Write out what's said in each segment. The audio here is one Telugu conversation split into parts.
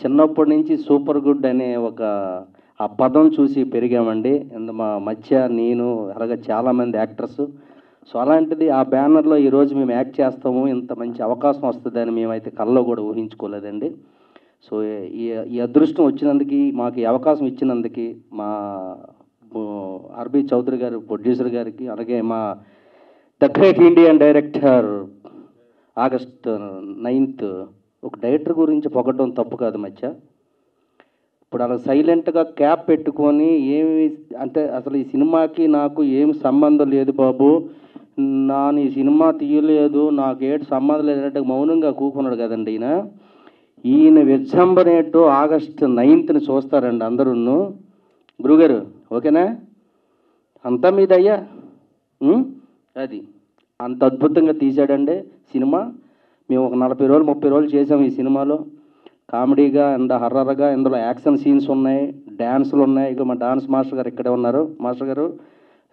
చిన్నప్పటి నుంచి సూపర్ గుడ్ అనే ఒక ఆ పదం చూసి పెరిగామండి. మా మధ్య నేను అలాగే చాలామంది యాక్టర్స్. సో అలాంటిది ఆ బ్యానర్లో ఈరోజు మేము యాక్ట్ చేస్తాము, ఇంత మంచి అవకాశం వస్తుందని మేమైతే కల్లో కూడా ఊహించుకోలేదండి. సో ఈ ఈ అదృష్టం వచ్చినందుకు, మాకు ఈ అవకాశం ఇచ్చినందుకు మా ఆర్బి చౌదరి గారు ప్రొడ్యూసర్ గారికి, అలాగే మా the great Indian director August 9th ఒక డైరెక్టర్ గురించి పొగడడం తప్పు కాదు మధ్య. ఇప్పుడు అలా సైలెంట్గా క్యాప్ పెట్టుకొని ఏమి అంటే అసలు ఈ సినిమాకి నాకు ఏమి సంబంధం లేదు బాబు, ఈ సినిమా తీయలేదు, నాకేటి సంబంధం లేదంటే మౌనంగా కూకున్నాడు కదండి ఈయన విజృంభణేటో ఆగస్ట్ 9th చూస్తారండి అందరూ. గురుగారు ఓకేనా? అంతా మీదయ్యా. అది అంత అద్భుతంగా తీశాడండి సినిమా. మేము ఒక 40 రోజులు 30 రోజులు చేసాం ఈ సినిమాలో. కామెడీగా అండ్ హర్రర్గా, ఇందులో యాక్షన్ సీన్స్ ఉన్నాయి, డ్యాన్సులు ఉన్నాయి. ఇక మా డాన్స్ మాస్టర్ గారు ఇక్కడే ఉన్నారు. మాస్టర్ గారు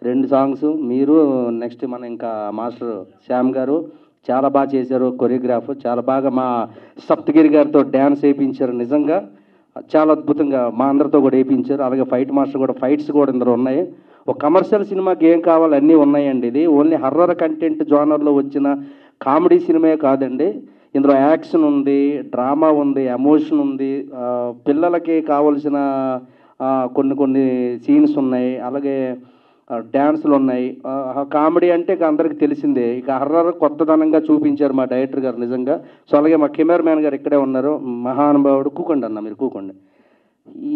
2 సాంగ్స్, మీరు నెక్స్ట్ మన ఇంకా మాస్టర్ శ్యామ్ గారు చాలా బాగా చేశారు. కొరియోగ్రాఫ్ చాలా బాగా మా సప్తగిరి గారితో డ్యాన్స్ వేయించారు. నిజంగా చాలా అద్భుతంగా మా అందరితో కూడా వేయించారు. అలాగే ఫైట్ మాస్టర్ కూడా, ఫైట్స్ కూడా ఇందులో ఉన్నాయి. ఒక కమర్షియల్ సినిమాకి ఏం కావాలి అన్నీ ఉన్నాయండి. ఇది ఓన్లీ హర్రర్ కంటెంట్ జోనర్లో వచ్చిన కామెడీ సినిమా కాదండి. ఇందులో యాక్షన్ ఉంది, డ్రామా ఉంది, ఎమోషన్ ఉంది, పిల్లలకి కావలసిన కొన్ని సీన్స్ ఉన్నాయి, అలాగే డ్యాన్సులు ఉన్నాయి. కామెడీ అంటే ఇక అందరికీ తెలిసిందే. ఇక హర్రర్ కొత్తదనంగా చూపించారు మా డైరెక్టర్ గారు నిజంగా. సో అలాగే మా కెమెరా మ్యాన్ గారు ఇక్కడే ఉన్నారు, మహానుభావుడు. కూకోండి అన్న, మీరు కూకోండి.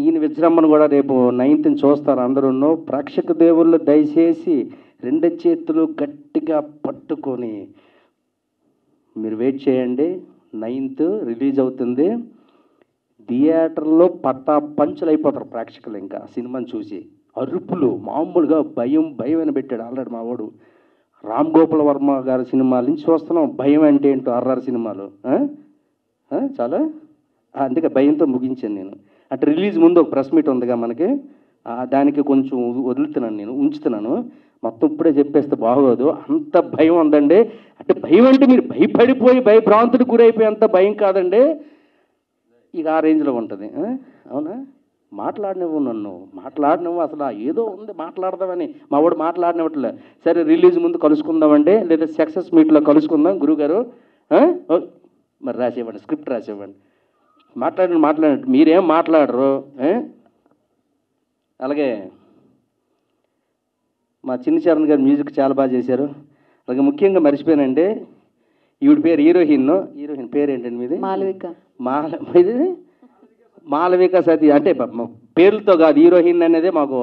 ఈయన విజృంభణ కూడా రేపు 9th చూస్తారు అందరూ. ప్రేక్షక దేవుళ్ళు దయచేసి 2 చేతులు గట్టిగా పట్టుకొని మీరు వెయిట్ చేయండి. 9th రిలీజ్ అవుతుంది. థియేటర్లో పంచులు అయిపోతారు ప్రేక్షకులు. ఇంకా సినిమాని చూసి అరుపులు మామూలుగా భయం అని పెట్టాడు ఆల్రెడీ మా వాడు. రామ్ గోపాల్ వర్మ గారి సినిమాల నుంచి చూస్తున్నాం భయం అంటే ఏంటో, హర్రర్ సినిమాలు చాలా. అందుకే భయంతో ముగించాను నేను. అంటే రిలీజ్ ముందు ఒక ప్రెస్ మీట్ ఉందిగా మనకి, దానికి కొంచెం వదులుతున్నాను, నేను ఉంచుతున్నాను. మొత్తం ఇప్పుడే చెప్పేస్తే బాగోదు, అంత భయం ఉందండి. అంటే భయం అంటే మీరు భయపడిపోయి భయభ్రాంతుడికి గురైపోయేంత భయం కాదండి, ఇక ఆ రేంజ్లో ఉంటుంది. అవునా? మాట్లాడినవ్వు, నన్ను మాట్లాడినవ్వు. అసలు ఏదో ఉంది మాట్లాడదామని మా వాడు మాట్లాడినట్లే. సరే రిలీజ్ ముందు కలుసుకుందామండి, లేదా సక్సెస్ మీట్లో కలుసుకుందాం గురుగారు. మరి రాసేవ్వండి, స్క్రిప్ట్ రాసేవ్వండి. మాట్లాడినట్టు మీరేం మాట్లాడరు. అలాగే మా చిన్ని చరణ్ గారు మ్యూజిక్ చాలా బాగా చేశారు. అలాగే ముఖ్యంగా మర్చిపోయానండి, ఈవిడ పేరు హీరోయిన్ పేరు ఏంటండి మీది? మాలవిక సతీ. అంటే పేర్లతో కాదు, హీరోయిన్ అనేది మాకు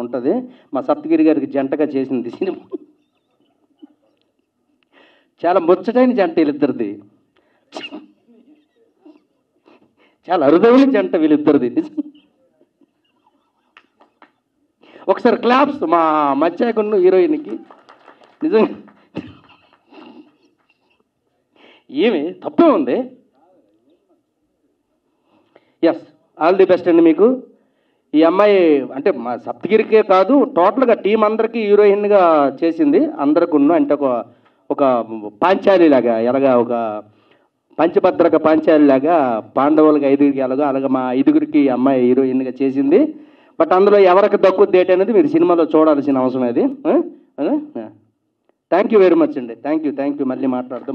ఉంటుంది. మా సప్తగిరి గారికి జంటగా చేసింది సినిమా. చాలా ముచ్చటైన జంట వీళ్ళిద్దరిది, చాలా అరుదైన జంట వీళ్ళిద్దరిది. ఒకసారి క్లాప్స్ మా మధ్యకున్న హీరోయిన్కి. నిజంగా ఏమి తప్పే ఉంది. ఎస్, ఆల్ ది బెస్ట్ అండి మీకు. ఈ అమ్మాయి అంటే మా సప్తగిరికే కాదు, టోటల్గా టీం అందరికీ హీరోయిన్గా చేసింది. అందరికీ అంటే ఒక పాంచాలిలాగా, ఎలాగా ఒక పంచభద్రక పాంచాలిలాగా పాండవులకి 5గురికి ఎలాగో అలాగే మా 5గురికి అమ్మాయి హీరోయిన్గా చేసింది. బట్ అందులో ఎవరికి దక్కువ డేట్ అనేది మీరు సినిమాలో చూడాల్సిన అవసరం అది. థ్యాంక్ యూ వెరీ మచ్ అండి. Thank you. మళ్ళీ మాట్లాడదాం.